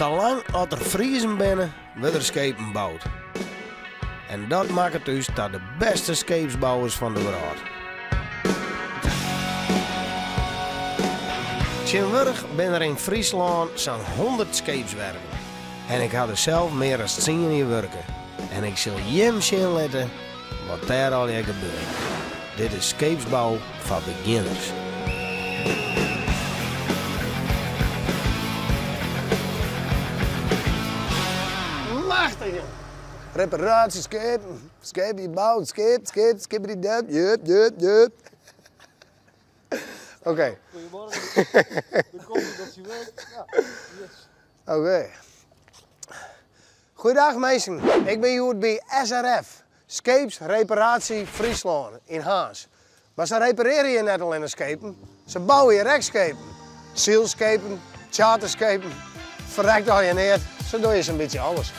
Zolang als er vriezen binnen, wordt er schepen gebouwd. En dat maakt het dus tot de beste scheepsbouwers van de wereld. Tegenwoordig ben er in Friesland zo'n 100 scheepswerken. En ik had er zelf meer dan 10 jaar werken. En ik zal jem zien letten wat daar al je gebeurt. Dit is scheepsbouw voor beginners. Machtig! Reparatie, schepen bouwt, schip die dub, jup. Oké. Goedemorgen. Dan komt het dat je wilt. Ja, yes. Oké. Goedendag mensen, ik ben hier bij SRF, Scheepsreparatie Friesland in Haas. Maar ze repareren hier net alleen schepen, ze bouwen hier rekschepen. Zeilschepen, charterschepen, verrekt al je neer, zo doe je zo'n beetje alles.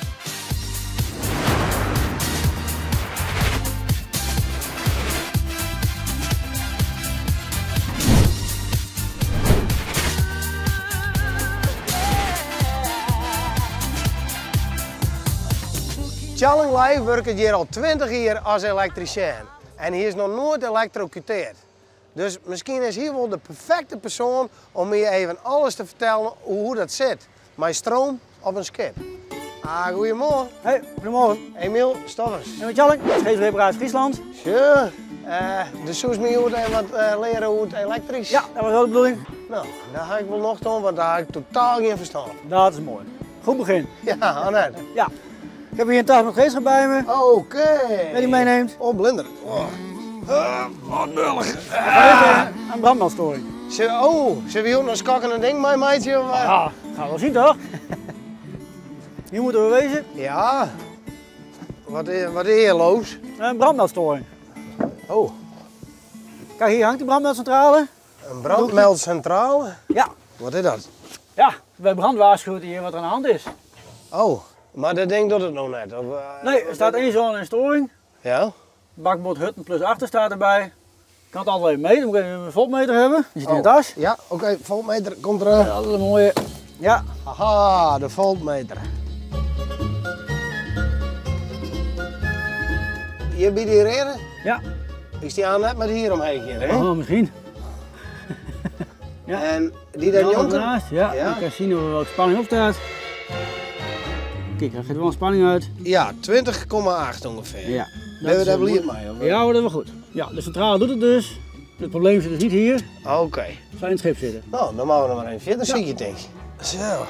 Tjalling Live werkt hier al 20 jaar als elektricien en hij is nog nooit elektrocuteerd. Dus misschien is hij wel de perfecte persoon om je even alles te vertellen hoe dat zit. Met stroom op een schip. Goedemorgen. Hey, goedemorgen. Emiel Stoffers. Ik ben Tjalling, Scheepsreparatie Friesland. Sure. Dus zoals me goed en wat leren hoe het elektrisch. Ja, dat was wel de bedoeling. Nou, daar ga ik wel nog doen, want daar heb ik totaal geen verstand. Dat is mooi. Goed begin. Ja, Annette. Ja. Ik heb hier een tas met gereedschap bij me. Oké. Dat die meeneemt. Oh, blinder. Wat nullig. Een brandmeldstoring. Zullen we hier nog skakken en ding, mijn meidje? Of, Ja, gaan we wel zien toch? Hier moeten we wezen. Ja. Wat is hier los? Een brandmeldstoring. Oh, Kijk, hier hangt de brandmeldcentrale. een brandmeldcentrale? Ja. Wat is dat? Ja, bij brand waarschuwt hier wat er aan de hand is. Oh, maar dat ding doet het nog net? Of, Nee, er staat één zone in storing. Ja? Bakbord Hutten plus achter staat erbij. Ik kan het altijd even meten, dan moet ik even een voltmeter hebben. Die zit in de tas. Ja, oké, voltmeter komt er aan. Ja, dat is een mooie. Ja. Haha, de voltmeter. Je biedt hier reden? Ja. Ik sta net met hier omheen, hè? Oh, misschien. Ja. En die daar jongen? Naast, ja. Ja. Ik kan zien of er welke spanning op staat. Kijk, er gaat wel een spanning uit. Ja, 20,8 ongeveer. Ja. Ben je daar mooi. blij mee? Of? Ja, hoor, dat is wel goed. Ja, de centrale doet het dus. Het probleem zit dus niet hier. Het Oké. zou in het schip zitten. Nou, dan mogen we er maar even verder zie je denk. Zo.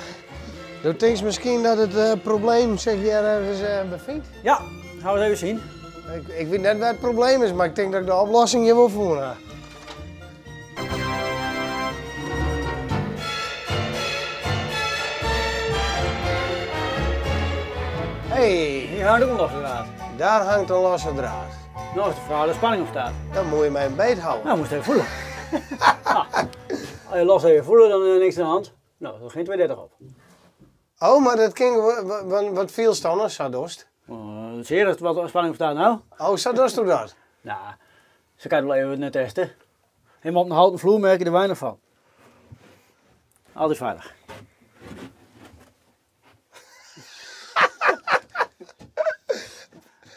Doe denkt misschien dat het probleem zich hier ergens bevindt? Ja, gaan we eens even zien. Ik weet net wat het probleem is, maar ik denk dat ik de oplossing hier wel voor heb. Hey, Hier hangt ook een losse draad. daar hangt een losse draad. Nou is de vraag of er spanning op staat. Dan moet je mij een beet houden. Nou, moest je even voelen. Nou, als je los even voelen, dan niks aan de hand. Nou, er is geen 230 op. Oh, maar dat ging wat veel standaard, Sadost. Zeer is wat spanning op staat nou. Oh, Sadost doet dat? Nou, ze kan het wel even testen. Helemaal op een houten vloer merk je er weinig van. Altijd veilig.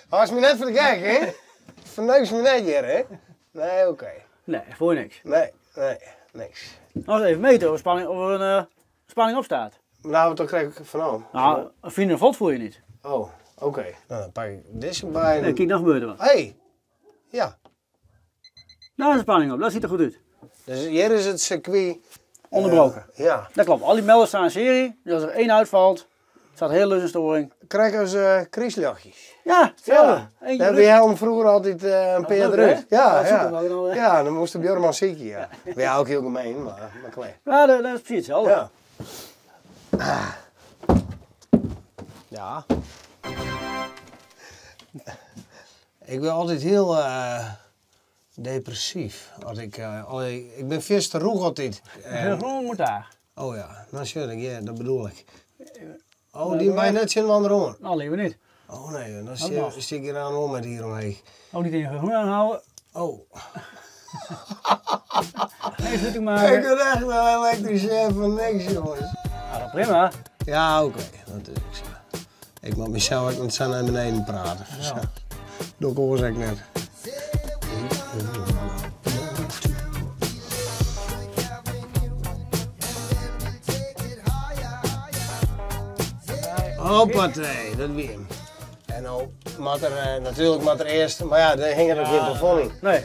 Was me net voor de gek, hè? Verneus me net hier, hè? Nee, oké. Nee, voor je niks. Nee, niks. Nou, eens even meten of er een spanning op staat. Nou, wat krijg ik van Nou, een 400 volt voel je niet. Oh, oké. Nou, dan pak ik deze bij. Nee, kijk, dan gebeurt er wat. Hey, ja. Daar is de spanning op, dat ziet er goed uit. Dus hier is het circuit Onderbroken. Ja. Dat klopt, al die melders staan in serie. Dus als er één uitvalt, staat heel lus in storing. Krijgen ze kriesluchtjes. Ja, hetzelfde. Ja. Eentje Daar heb je helm vroeger altijd een is peer leuk, eruit. hè? Ja, Ja, super wel dan, hè? ja, dan moest de Björnman ziek, ja. Ja, ook heel gemeen, maar klein. Ja, dat is precies hetzelfde. Ja. Ja. Ik ben altijd heel depressief. Als ik ben vis te roeg altijd. Heel groen moet daar. Oh ja, natuurlijk, ja, dat bedoel ik. Oh, die mij net zin van erom. Nou, liever niet. Oh nee, dan mag. stik je eraan om met hieromheen. Ook niet in groen aanhouden. Oh. Even zitting Ik maken. ben echt een elektricien van niks, jongens. Ja, dat prima. Ja, oké. Dat is ik zo. Ik moet mezelf ook niet zo naar beneden praten. Ja. Zo. Doe ik oorzaak net. Hoppatee, dat weer hem. En nou, natuurlijk moet er eerst, maar ja, daar hing er ook geen plafond in. Nee,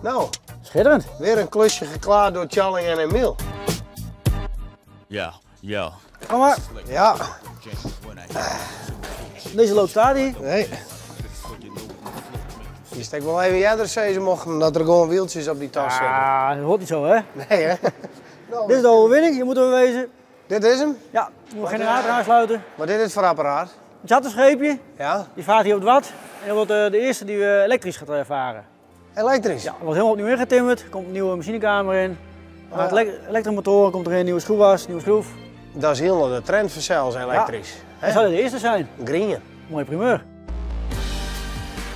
Nou, schitterend. weer een klusje geklaard door Charlie en Emiel. Yeah. Kom maar, Ja, deze lood staat hier. nee. Je steekt wel even jij er ze mocht, omdat er gewoon wieltjes op die tas zitten. Ah, dat hoort niet zo, hè? Nee, hè? Dit is de overwinning, hier moeten we wezen. Dit is hem. Ja, we moeten de generator aansluiten. Wat is dit voor apparaat? Een chatterscheepje, Ja, die vaart hier op het watt. En dat wordt de eerste die elektrisch gaat varen. elektrisch. Ja, dat wordt helemaal opnieuw ingetimmerd. Er komt een nieuwe machinekamer in. Oh, ja. Elektromotoren komt erin, een nieuwe schroefwas, nieuwe schroef. Dat is heel de trend voor zelfs elektrisch. Dat zou de eerste zijn. Green. Mooie primeur.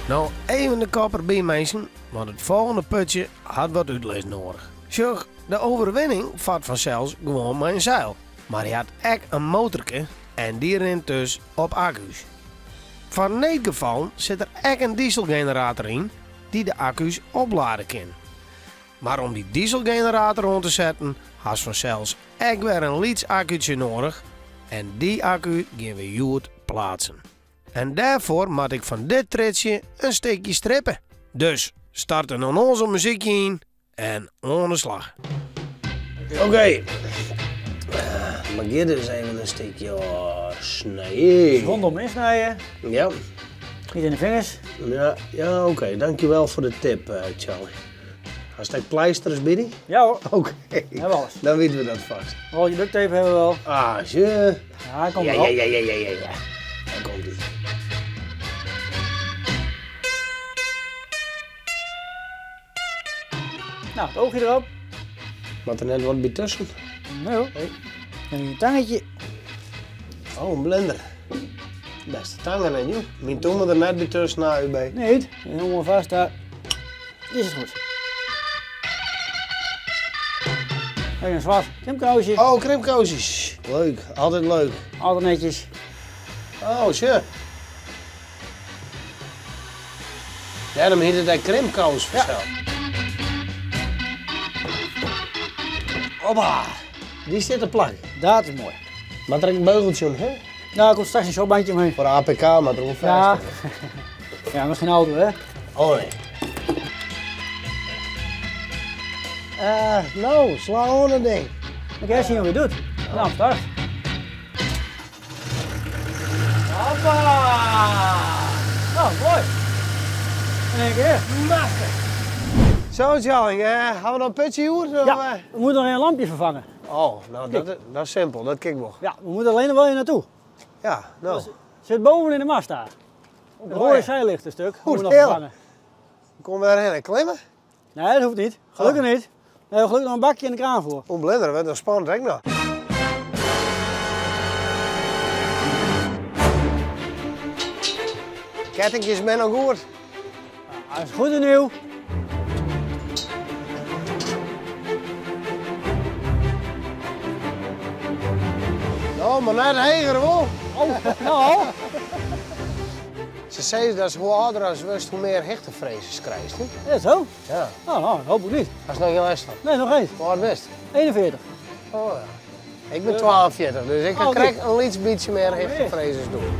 Nou, even de kopper bij mensen, want het volgende putje had wat uitlees nodig. Zeg, de overwinning vat vanzelfs gewoon mijn zeil. Maar hij had echt een motorke en die rent dus op accu's. Van in dit geval zit er echt een dieselgenerator in die de accu's opladen kan. Maar om die dieselgenerator om te zetten, had vanzelfs echt weer een lieds-accu'tje nodig. En die accu gaan we goed plaatsen. En daarvoor moet ik van dit tritsje een steekje strippen. Dus starten dan onze muziekje in en aan de slag. Oké. Maar hier dus even een steekje snijden. Rondom insnijden, Ja, niet in de vingers. ja oké. Dankjewel voor de tip, Charlie. Als ik pleisters binnen? Ja hoor, Oké. we hebben alles. Dan weten we dat vast. Rolletje duct tape hebben we wel. Ah, je. Ja, hij komt Ja. erop. Daar komt ie. Nou, het oogje erop. Wat er net wat bij tussen. Nee hoor. En een tangetje. Oh, een blender. Beste tangen en joh. Mijn tong moet er net bij tussen naar u bij. Nee, niet. Helemaal vast daar. Dit is het goed. Kijk, een zwart krimkousje. Oh, krimpkousjes. Leuk, altijd leuk. Altijd netjes. Oh, shit. Ja, dan heet het een krimpkous vanzelf. Hoppa. Die zit te plakken. Dat is mooi. Maar er een beugeltje om, hè? Nou, er komt straks een showbandje omheen. Voor de APK, maar er hoeft Ja. vast. Ja, met geen auto, hè? Oh nee. Nou, sla on een ding. Dan kan je zien hoe je het doet. Nou, start. Hoppa! Nou, mooi. In één keer. Machtig. Zo, Charlie, gaan we dan een putje hoer? Ja, we moeten nog een lampje vervangen. Oh, nou, dat is simpel, dat kijk wel. Ja, we moeten alleen nog wel hier naartoe. Ja, nou. Zit boven in de mast daar. Het Oh, rode ja. zijlicht een stuk. Hoe Moeten we nog stil? vervangen. Komen we daarheen en klimmen? Nee, dat hoeft niet. Gelukkig niet. We hebben gelukkig nog een bakje in de kraan voor. Onblender, dat is spannend, denk ik nog. Kettingjes ben nog goed. Hij is goed en nieuw. Nou, maar net heger wel. Oh, nou. Ze zeggen dat hoe ouder als wist, hoe meer hechtenvrees krijgt. Is het zo? Ja, Nou, dat hoop ik niet. dat is nog heel erg. Nee, nog eens. Hoe oud best? 41. Oh ja. Ik ben 42, dus ik Oh, krijg een iets beetje meer hechtenvrees doen.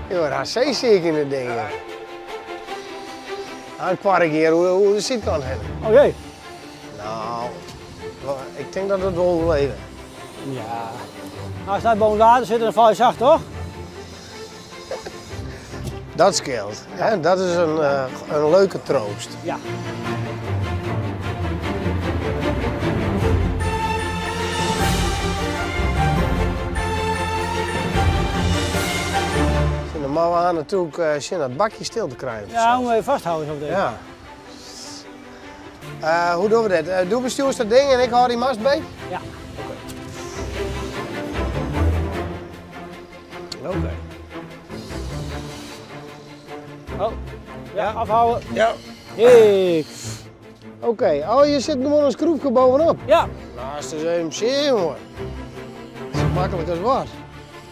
Joh, daar zie ik in het ding. Een kwart keer hoe de zit kan hebben. Oké. Nou, ik denk dat het wel overleven. Ja. Nou, als je boven water zit, dan val je zacht, toch? Dat scheelt. Hè? Dat is een leuke troost. Ja. Normaal aan natuurlijk dat bakje stil te krijgen. Ja, moet je even vasthouden zo meteen. Ja. Hoe doen we dit? Doe bestuurs dat ding en ik hou die mast bij? Ja. Oké. Oh. Ja, afhouden. Ja. Kijk. Oké, oh, je zit nog een schroefje bovenop. Ja. Nou, is dus even zeer mooi. Zo makkelijk als wat.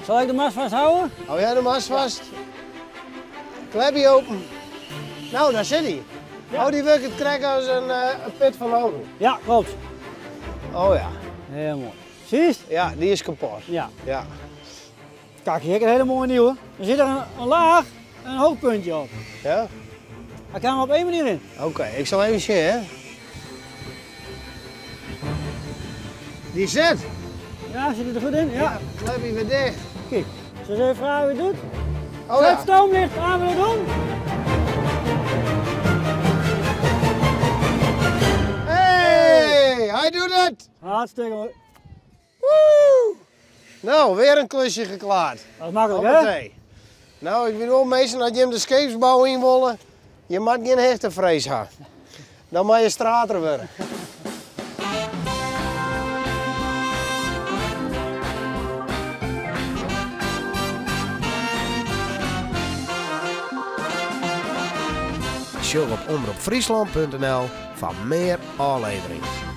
Zal ik de mast vasthouden? Hou jij de mast vast? Klepje open. Nou, daar zit hij. Ja. Oh, die wil ik het krijgen als een pit van auto. Ja, klopt. Oh ja. Heel mooi. Zie je het? Ja, die is kapot. Ja. Ja. Kijk, hier heb ik een hele mooie nieuwe. Er zit er een laag en een hoogpuntje op. Ja? Hij kan er op één manier in. Oké, ik zal even zien, hè. Die zit. Ja, zit er goed in? Ja. Klepje weer dicht. Kijk, zullen we even vragen hoe je het doet? Oh Het ja. stoomlicht aan willen doen? Hey, hij doet het. Hartstikke mooi. Woe! Nou, weer een klusje geklaard. Dat is makkelijk, hè? Hoppatee. Nou, ik weet wel meestal dat je hem de scheepsbouw in willen, je mag geen hechtenvrees hebben. Dan mag je strater worden. Show op omroepfriesland.nl van meer afleveringen.